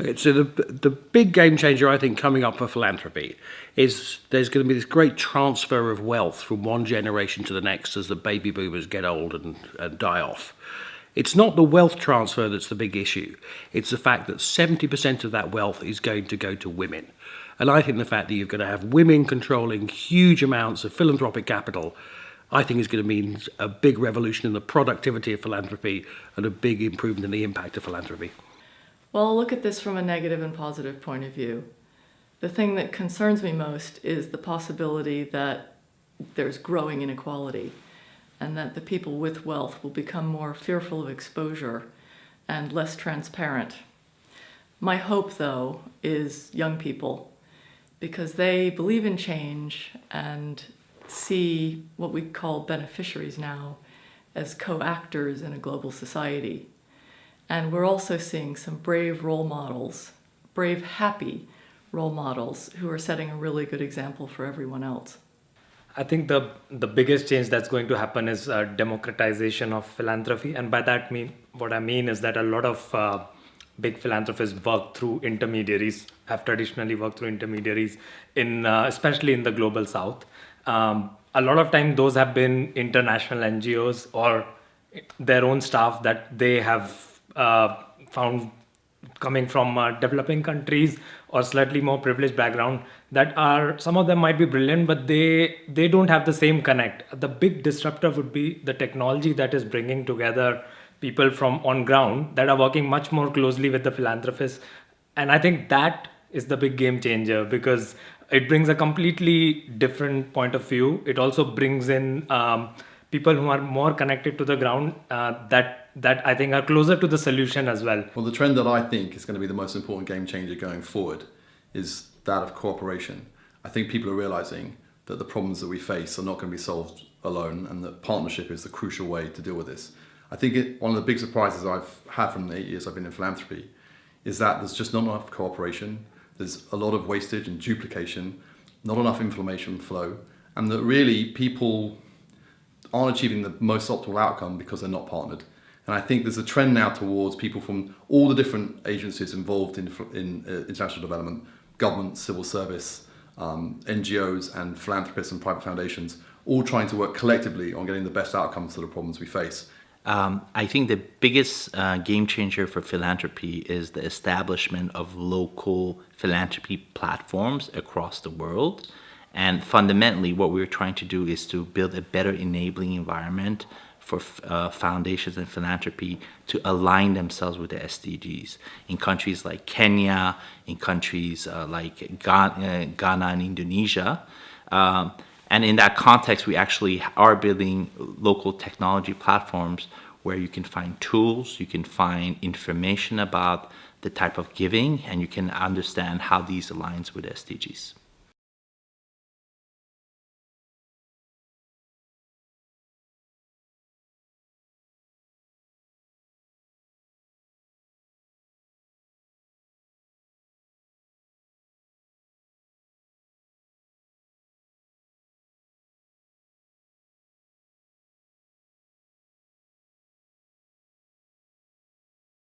Okay, so the big game changer, I think, coming up for philanthropy is there's going to be this great transfer of wealth from one generation to the next as the baby boomers get old and die off. It's not the wealth transfer that's the big issue. It's the fact that 70% of that wealth is going to go to women. And I think the fact that you're going to have women controlling huge amounts of philanthropic capital, I think is going to mean a big revolution in the productivity of philanthropy and a big improvement in the impact of philanthropy. Well, I'll look at this from a negative and positive point of view. The thing that concerns me most is the possibility that there's growing inequality and that the people with wealth will become more fearful of exposure and less transparent. My hope, though, is young people, because they believe in change and see what we call beneficiaries now as co-actors in a global society. And we're also seeing some brave role models, brave, happy role models who are setting a really good example for everyone else. I think the biggest change that's going to happen is democratization of philanthropy. And by that what I mean is that a lot of big philanthropists work through intermediaries, have traditionally worked through intermediaries, especially in the global south. A lot of time those have been international NGOs or their own staff that they have found coming from developing countries or slightly more privileged background that are, some of them might be brilliant, but they don't have the same connect. The big disruptor would be the technology that is bringing together people from on ground that are working much more closely with the philanthropists. And I think that is the big game changer because it brings a completely different point of view. It also brings in people who are more connected to the ground that I think are closer to the solution as well. Well, the trend that I think is going to be the most important game changer going forward is that of cooperation. I think people are realizing that the problems that we face are not going to be solved alone and that partnership is the crucial way to deal with this. I think one of the big surprises I've had from the 8 years I've been in philanthropy is that there's just not enough cooperation. There's a lot of wastage and duplication, not enough information flow, and that really people aren't achieving the most optimal outcome because they're not partnered. And I think there's a trend now towards people from all the different agencies involved in international development, government, civil service, NGOs and philanthropists and private foundations, all trying to work collectively on getting the best outcomes to the problems we face. I think the biggest game changer for philanthropy is the establishment of local philanthropy platforms across the world. And fundamentally, what we're trying to do is to build a better enabling environment for foundations and philanthropy to align themselves with the SDGs in countries like Kenya, in countries like Ghana and Indonesia. And in that context, we actually are building local technology platforms where you can find tools, you can find information about the type of giving, and you can understand how these aligns with SDGs.